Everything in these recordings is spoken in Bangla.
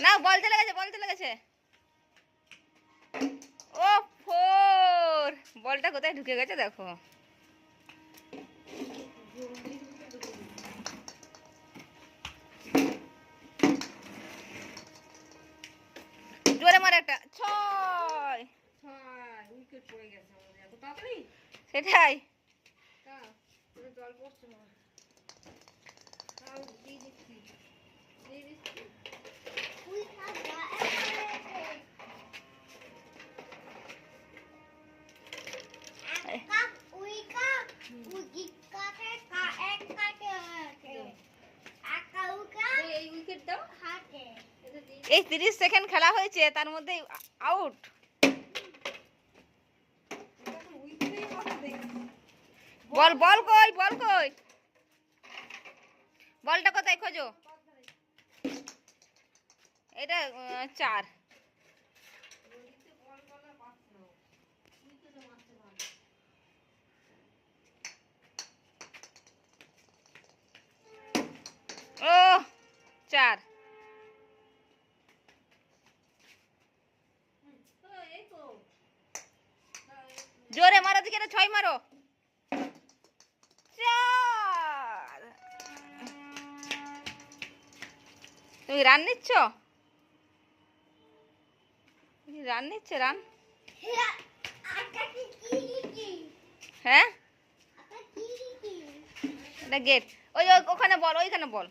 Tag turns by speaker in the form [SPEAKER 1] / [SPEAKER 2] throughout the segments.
[SPEAKER 1] না, বল চলে গেছে, বল চলে গেছে। ও 4, বলটা কোথায় ঢুকে গেছে দেখো। জোরে মার একটা। 6,
[SPEAKER 2] উইকেট পড়ে গেছে আমাদের এত তাড়াতাড়ি।
[SPEAKER 1] সেটাই।
[SPEAKER 2] জল পড়ছে না, তাও দিয়ে দিচ্ছি।
[SPEAKER 1] এই 30 সেকেন্ড খেলা হয়েছে, তার মধ্যে আউট। বল বল কই, বল কই, বলটা কোথায় খোঁজো। এটা 4। ও 4। জোরে মারো দিকে, 6 মারো। 4। তুমি রান নিচ্ছ, রান নিচ্ছে, রান। হ্যাঁ, এটা গেট। ওই ওখানে বল, ওইখানে বল।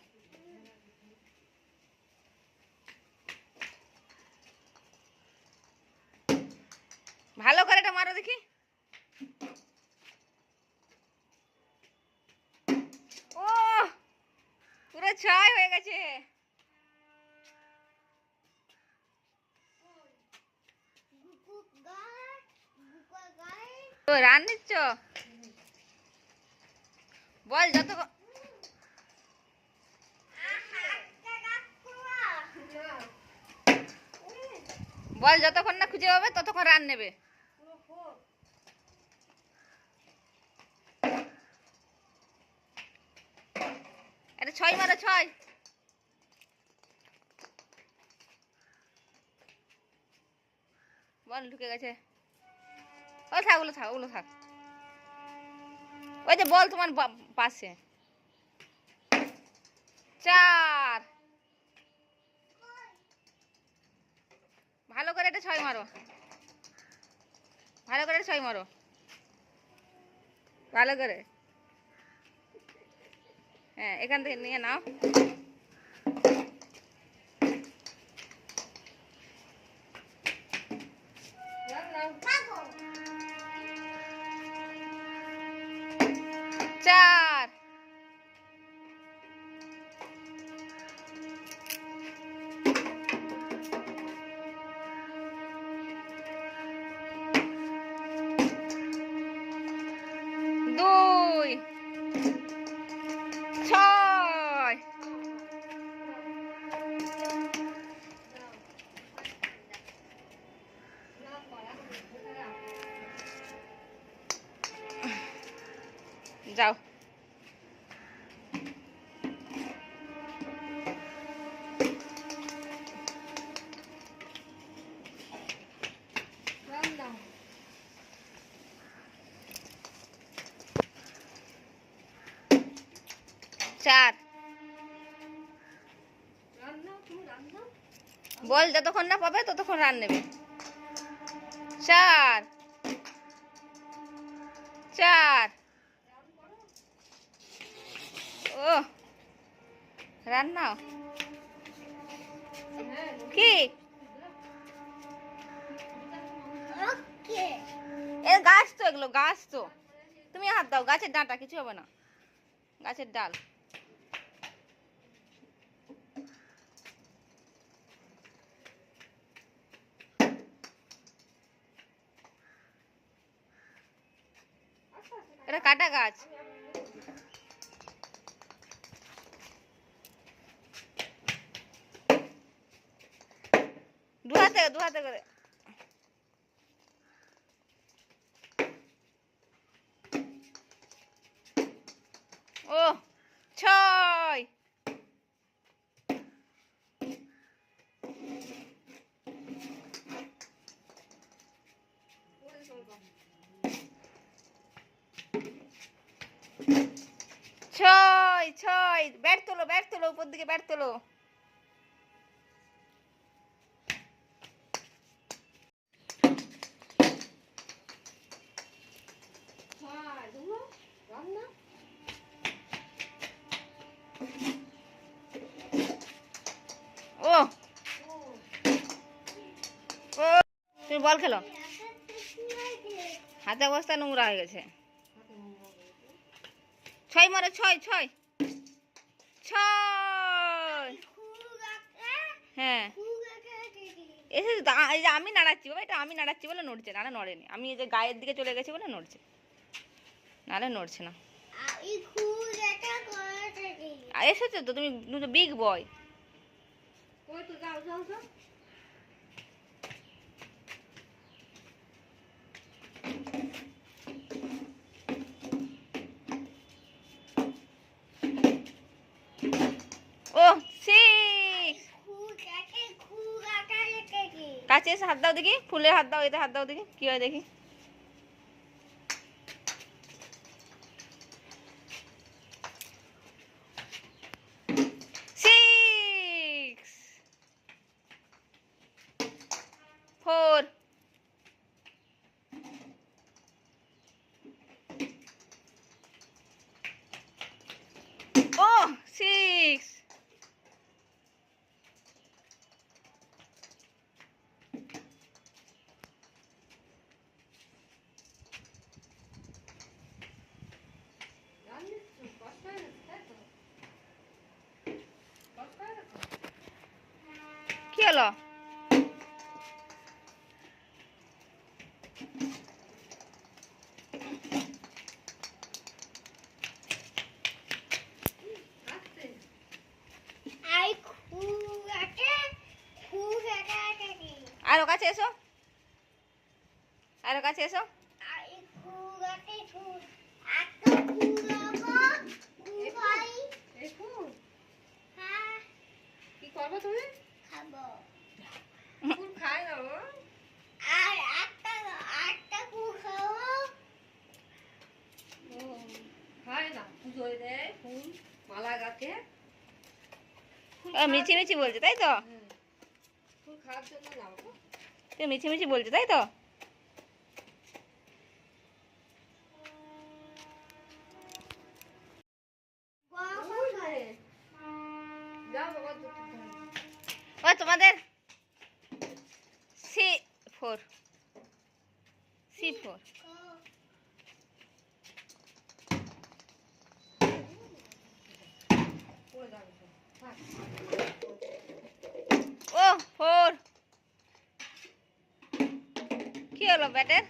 [SPEAKER 1] ভালো করে এটা মারো দেখি। ও পুরো 6 হয়ে গেছে। তো রান নিচ্ছ, বল যত বল যতক্ষণ না খুঁজে পাবে ততক্ষণ রান নেবে। এটা 6 মারো, 6। বল ঢুকে গেছে। ও থাক, ওগুলো থাক, ওগুলো থাক। ওই যে বল তোমার পাশে। 4। ভালো করে এটা 6 মারো, ভালো করে 6 মারো, ভালো করে। হ্যাঁ, এখান থেকে নিয়ে নাও। চার। দুই। 6। যাও। চার। বল যতক্ষণ না পাবে ততক্ষণ রান নেবে। 4। 4। ও রান নাও। কি এ গাছ তো, এগুলো গাছ তো। তুমি হাত দাও, গাছের ডাঁটা, কিছু হবে না, গাছের ডাল। এটা কাটা গাছ। দু হাতে করে। ও 6। ব্যাট তোলো, ব্যাট তোলো, উপর দিকে ব্যাট তোলো।
[SPEAKER 2] হ্যাঁ দুলো রান্না
[SPEAKER 1] ও
[SPEAKER 2] ও
[SPEAKER 1] ও তুমি বল খেলো। হাতে অবস্থা নোংরা হয়ে গেছে।
[SPEAKER 2] হাতে নোংরা হয়ে গেছে।
[SPEAKER 1] ছয় মারো, ছয় ছয় ছয়। হ্যাঁ এসে এই যে আমি নাড়াচ্ছি বাবা, এটা আমি নাড়াচ্ছি বলে নড়ছে, নাহলে নড়েনি। আমি এই যে গায়ের দিকে চলে গেছি বলে নড়ছে, নাহলে নড়ছে না। আর এসেছো তো তুমি, তুমি তো বিগ বয়।
[SPEAKER 2] ওই তো যাও যাও যাও
[SPEAKER 1] ও সিক্স। কাছে এসে হাত দাও দেখি, ফুলে হাত দাও, এতে হাত দাও দেখি কি হয় দেখি। Six four. ও সিক্স।
[SPEAKER 2] রান্না কষ্ট হয়ে গেছে তাই তো কষ্ট হয়ে গেছে
[SPEAKER 1] কি হলো?
[SPEAKER 2] আসছে
[SPEAKER 1] আরো কাছে এসো, আরো কাছে এসো।
[SPEAKER 2] এই ফুল কি করবে তুমি ফুল খায় না ও ও, খায় না পুজোয় দেয় ফুল মালা গাছে ফুল
[SPEAKER 1] মিছি মিছি বলছে তাই তো?
[SPEAKER 2] হুম, ফুল খাওয়ার জন্য না বাবা
[SPEAKER 1] তুমি মিছি মিছি বলছে তাই তো?
[SPEAKER 2] ওই রে। যাও বাবা দুটো খাও।
[SPEAKER 1] ও তোমাদের সি ফোর, সি ফোর।
[SPEAKER 2] পড়ে যাবে সব। থাক।
[SPEAKER 1] ও ফোর। কি হলো ব্যাটের?